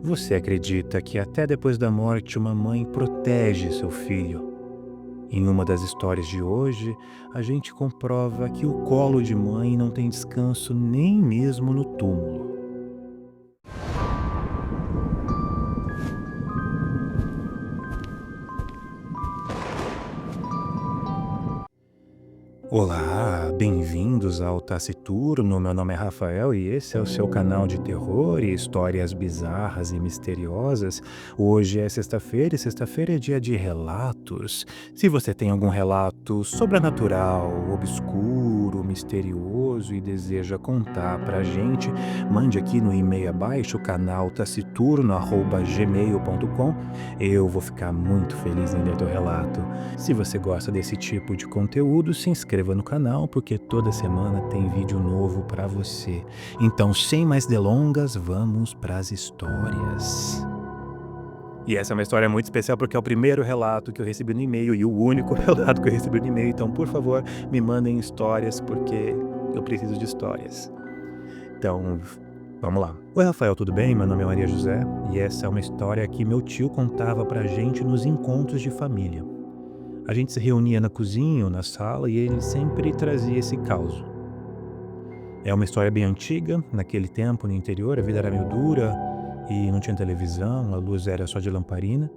Você acredita que até depois da morte uma mãe protege seu filho? Em uma das histórias de hoje, a gente comprova que o colo de mãe não tem descanso nem mesmo no túmulo. Olá, bem-vindos ao Taciturno. Meu nome é Rafael e esse é o seu canal de terror e histórias bizarras e misteriosas. Hoje é sexta-feira e sexta-feira é dia de relatos. Se você tem algum relato sobrenatural, obscuro, misterioso e deseja contar pra gente, mande aqui no e-mail abaixo, canal taciturno@gmail.com. Eu vou ficar muito feliz em ler teu relato. Se você gosta desse tipo de conteúdo, se inscreva no canal, porque toda semana tem vídeo novo para você. Então, sem mais delongas, vamos para as histórias. E essa é uma história muito especial porque é o primeiro relato que eu recebi no e-mail e o único relato que eu recebi no e-mail. Então, por favor, me mandem histórias, porque eu preciso de histórias. Então, vamos lá. Oi, Rafael, tudo bem? Meu nome é Maria José e essa é uma história que meu tio contava pra gente nos encontros de família. A gente se reunia na cozinha ou na sala e ele sempre trazia esse caos. É uma história bem antiga, naquele tempo no interior a vida era meio dura e não tinha televisão, a luz era só de lamparina.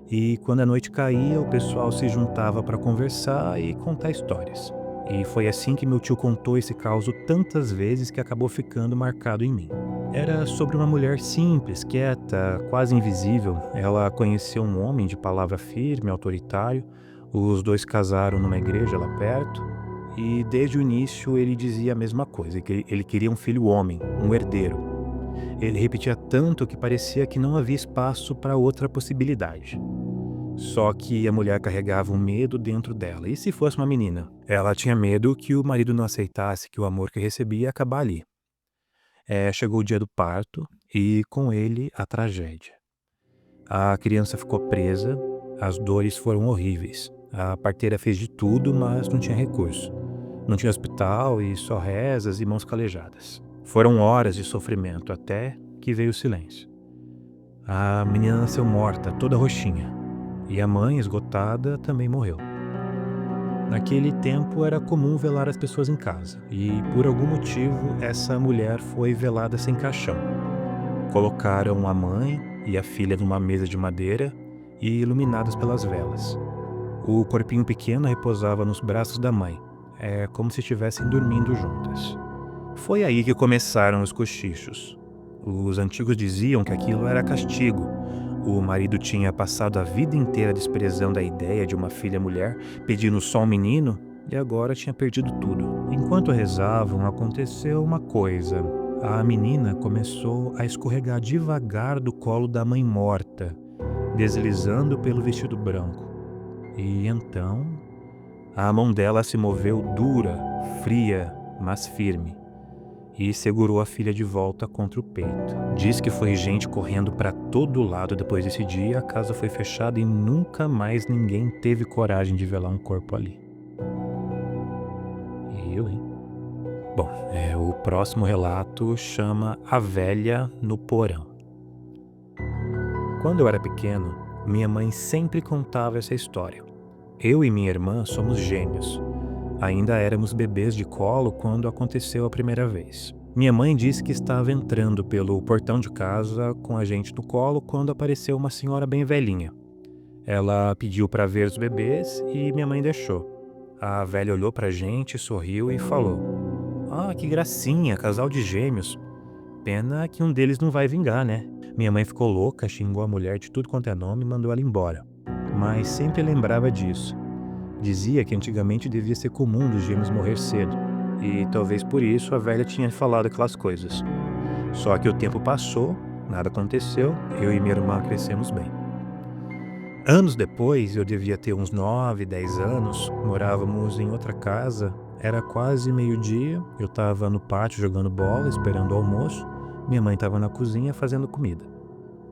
E quando a noite caía, o pessoal se juntava para conversar e contar histórias. E foi assim que meu tio contou esse caos tantas vezes que acabou ficando marcado em mim. Era sobre uma mulher simples, quieta, quase invisível. Ela conheceu um homem de palavra firme, autoritário. Os dois casaram numa igreja lá perto. E desde o início ele dizia a mesma coisa, que ele queria um filho homem, um herdeiro. Ele repetia tanto que parecia que não havia espaço para outra possibilidade. Só que a mulher carregava um medo dentro dela. E se fosse uma menina? Ela tinha medo que o marido não aceitasse que o amor que recebia ia acabar ali. Chegou o dia do parto e com ele a tragédia. A criança ficou presa, as dores foram horríveis. A parteira fez de tudo, mas não tinha recurso. Não tinha hospital e só rezas e mãos calejadas. Foram horas de sofrimento até que veio o silêncio. A menina nasceu morta, toda roxinha. E a mãe, esgotada, também morreu. Naquele tempo era comum velar as pessoas em casa, e por algum motivo essa mulher foi velada sem caixão. Colocaram a mãe e a filha numa mesa de madeira e iluminadas pelas velas. O corpinho pequeno repousava nos braços da mãe, como se estivessem dormindo juntas. Foi aí que começaram os cochichos. Os antigos diziam que aquilo era castigo. O marido tinha passado a vida inteira desprezando a ideia de uma filha mulher, pedindo só um menino, e agora tinha perdido tudo. Enquanto rezavam, aconteceu uma coisa. A menina começou a escorregar devagar do colo da mãe morta, deslizando pelo vestido branco. E então, a mão dela se moveu dura, fria, mas firme, e segurou a filha de volta contra o peito. Diz que foi gente correndo para todo lado depois desse dia, a casa foi fechada e nunca mais ninguém teve coragem de velar um corpo ali. Eu, hein? Bom, o próximo relato chama A Velha no Porão. Quando eu era pequeno, minha mãe sempre contava essa história. Eu e minha irmã somos gêmeos. Ainda éramos bebês de colo quando aconteceu a primeira vez. Minha mãe disse que estava entrando pelo portão de casa com a gente no colo quando apareceu uma senhora bem velhinha. Ela pediu para ver os bebês e minha mãe deixou. A velha olhou para a gente, sorriu e falou: "Ah, que gracinha, casal de gêmeos. Pena que um deles não vai vingar, né?" Minha mãe ficou louca, xingou a mulher de tudo quanto é nome e mandou ela embora. Mas sempre lembrava disso. Dizia que antigamente devia ser comum dos gêmeos morrer cedo, e talvez por isso a velha tinha falado aquelas coisas. Só que o tempo passou, nada aconteceu, eu e minha irmã crescemos bem. Anos depois, eu devia ter uns 9, 10 anos, morávamos em outra casa, era quase meio-dia, eu estava no pátio jogando bola, esperando o almoço, minha mãe estava na cozinha fazendo comida.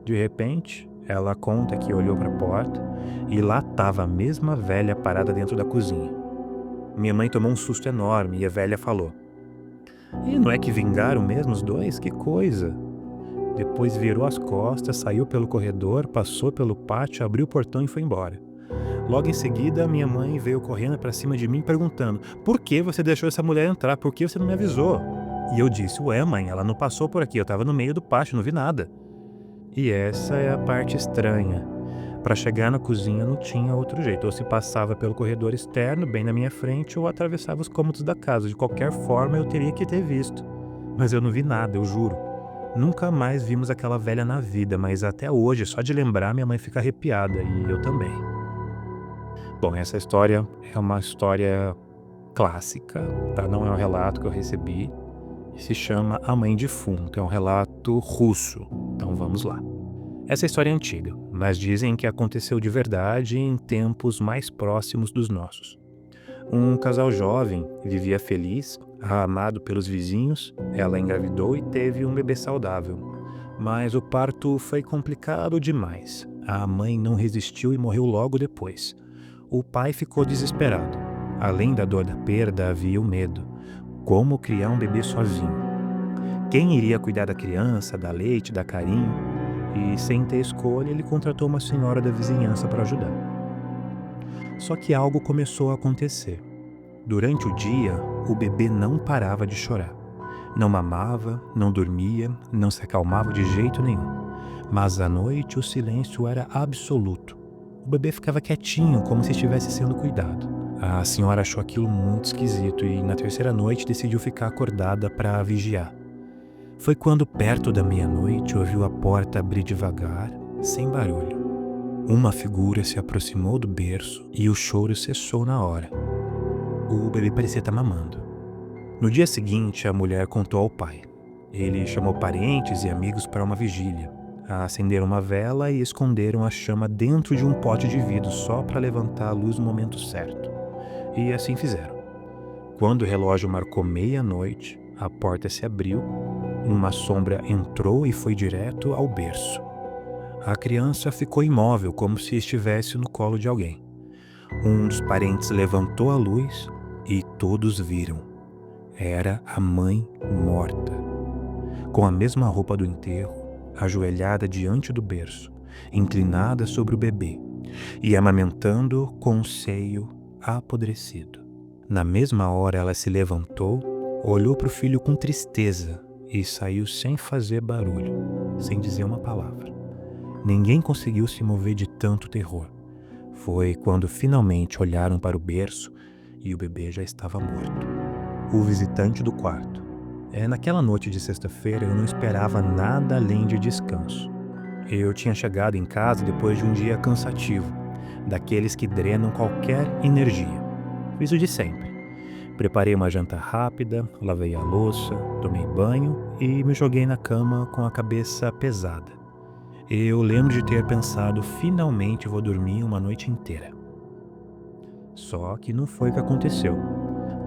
De repente, ela conta que olhou para a porta e lá estava a mesma velha parada dentro da cozinha. Minha mãe tomou um susto enorme e a velha falou: "E não é que vingaram mesmo os dois? Que coisa!" Depois virou as costas, saiu pelo corredor, passou pelo pátio, abriu o portão e foi embora. Logo em seguida, minha mãe veio correndo para cima de mim perguntando: "Por que você deixou essa mulher entrar? Por que você não me avisou?" E eu disse: "Ué, mãe, ela não passou por aqui, eu estava no meio do pátio, não vi nada." E essa é a parte estranha. Para chegar na cozinha não tinha outro jeito, ou se passava pelo corredor externo, bem na minha frente, ou atravessava os cômodos da casa. De qualquer forma, eu teria que ter visto. Mas eu não vi nada, eu juro. Nunca mais vimos aquela velha na vida, mas até hoje, só de lembrar, minha mãe fica arrepiada, e eu também. Bom, essa história é uma história clássica, tá? Não é um relato que eu recebi. Se chama A Mãe Defunta, é um relato russo. Então vamos lá. Essa história é antiga, mas dizem que aconteceu de verdade em tempos mais próximos dos nossos. Um casal jovem vivia feliz, amado pelos vizinhos, ela engravidou e teve um bebê saudável. Mas o parto foi complicado demais. A mãe não resistiu e morreu logo depois. O pai ficou desesperado. Além da dor da perda, havia o medo. Como criar um bebê sozinho? Quem iria cuidar da criança, dar leite, dar carinho? E sem ter escolha, ele contratou uma senhora da vizinhança para ajudar. Só que algo começou a acontecer. Durante o dia, o bebê não parava de chorar. Não mamava, não dormia, não se acalmava de jeito nenhum. Mas à noite o silêncio era absoluto. O bebê ficava quietinho, como se estivesse sendo cuidado. A senhora achou aquilo muito esquisito e na terceira noite decidiu ficar acordada para vigiar. Foi quando, perto da meia-noite, ouviu a porta abrir devagar, sem barulho. Uma figura se aproximou do berço e o choro cessou na hora. O bebê parecia estar mamando. No dia seguinte, a mulher contou ao pai. Ele chamou parentes e amigos para uma vigília. Acenderam uma vela e esconderam a chama dentro de um pote de vidro só para levantar a luz no momento certo. E assim fizeram. Quando o relógio marcou meia-noite, a porta se abriu, uma sombra entrou e foi direto ao berço. A criança ficou imóvel, como se estivesse no colo de alguém. Um dos parentes levantou a luz e todos viram. Era a mãe morta, com a mesma roupa do enterro, ajoelhada diante do berço, inclinada sobre o bebê e amamentando com um seio apodrecido. Na mesma hora ela se levantou, olhou para o filho com tristeza e saiu sem fazer barulho, sem dizer uma palavra. Ninguém conseguiu se mover de tanto terror. Foi quando finalmente olharam para o berço e o bebê já estava morto. O visitante do quarto. Naquela noite de sexta-feira eu não esperava nada além de descanso. Eu tinha chegado em casa depois de um dia cansativo, daqueles que drenam qualquer energia. Fiz o de sempre. Preparei uma janta rápida, lavei a louça, tomei banho e me joguei na cama com a cabeça pesada. Eu lembro de ter pensado, finalmente vou dormir uma noite inteira. Só que não foi o que aconteceu.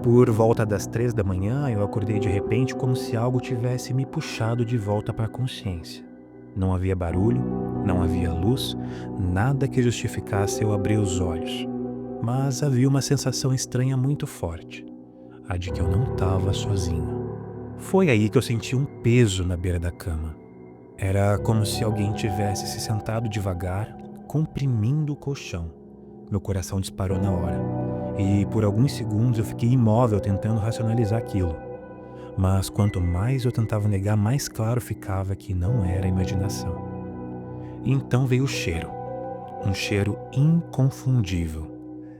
Por volta das 3 da manhã, eu acordei de repente como se algo tivesse me puxado de volta para a consciência. Não havia barulho, não havia luz, nada que justificasse eu abrir os olhos. Mas havia uma sensação estranha muito forte, a de que eu não estava sozinho. Foi aí que eu senti um peso na beira da cama. Era como se alguém tivesse se sentado devagar, comprimindo o colchão. Meu coração disparou na hora. E por alguns segundos eu fiquei imóvel tentando racionalizar aquilo. Mas quanto mais eu tentava negar, mais claro ficava que não era imaginação. E então veio o cheiro. Um cheiro inconfundível.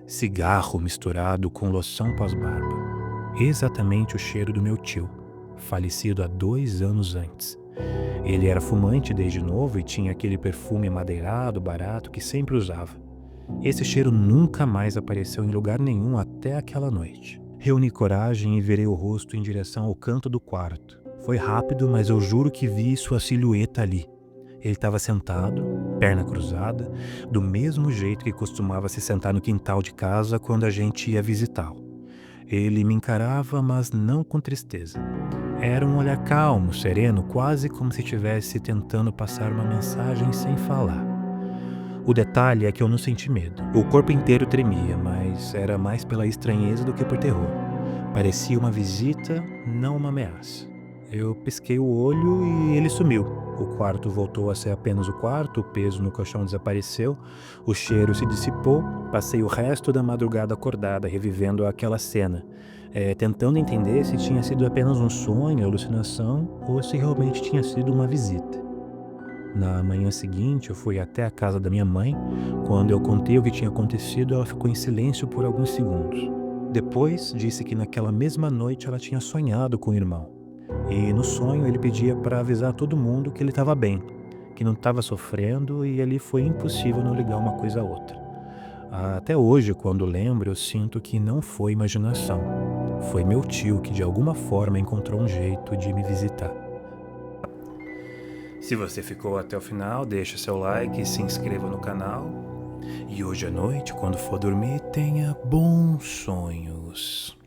Cigarro misturado com loção pós-barba. Exatamente o cheiro do meu tio, falecido há 2 anos antes. Ele era fumante desde novo e tinha aquele perfume amadeirado, barato, que sempre usava. Esse cheiro nunca mais apareceu em lugar nenhum até aquela noite. Reuni coragem e virei o rosto em direção ao canto do quarto. Foi rápido, mas eu juro que vi sua silhueta ali. Ele estava sentado, perna cruzada, do mesmo jeito que costumava se sentar no quintal de casa quando a gente ia visitá-lo. Ele me encarava, mas não com tristeza. Era um olhar calmo, sereno, quase como se estivesse tentando passar uma mensagem sem falar. O detalhe é que eu não senti medo. O corpo inteiro tremia, mas era mais pela estranheza do que por terror. Parecia uma visita, não uma ameaça. Eu pisquei o olho e ele sumiu. O quarto voltou a ser apenas o quarto, o peso no colchão desapareceu, o cheiro se dissipou. Passei o resto da madrugada acordada, revivendo aquela cena, tentando entender se tinha sido apenas um sonho, alucinação, ou se realmente tinha sido uma visita. Na manhã seguinte, eu fui até a casa da minha mãe. Quando eu contei o que tinha acontecido, ela ficou em silêncio por alguns segundos. Depois, disse que naquela mesma noite ela tinha sonhado com o irmão. E no sonho ele pedia para avisar todo mundo que ele estava bem, que não estava sofrendo e ali foi impossível não ligar uma coisa a outra. Até hoje, quando lembro, eu sinto que não foi imaginação. Foi meu tio que de alguma forma encontrou um jeito de me visitar. Se você ficou até o final, deixa seu like e se inscreva no canal. E hoje à noite, quando for dormir, tenha bons sonhos.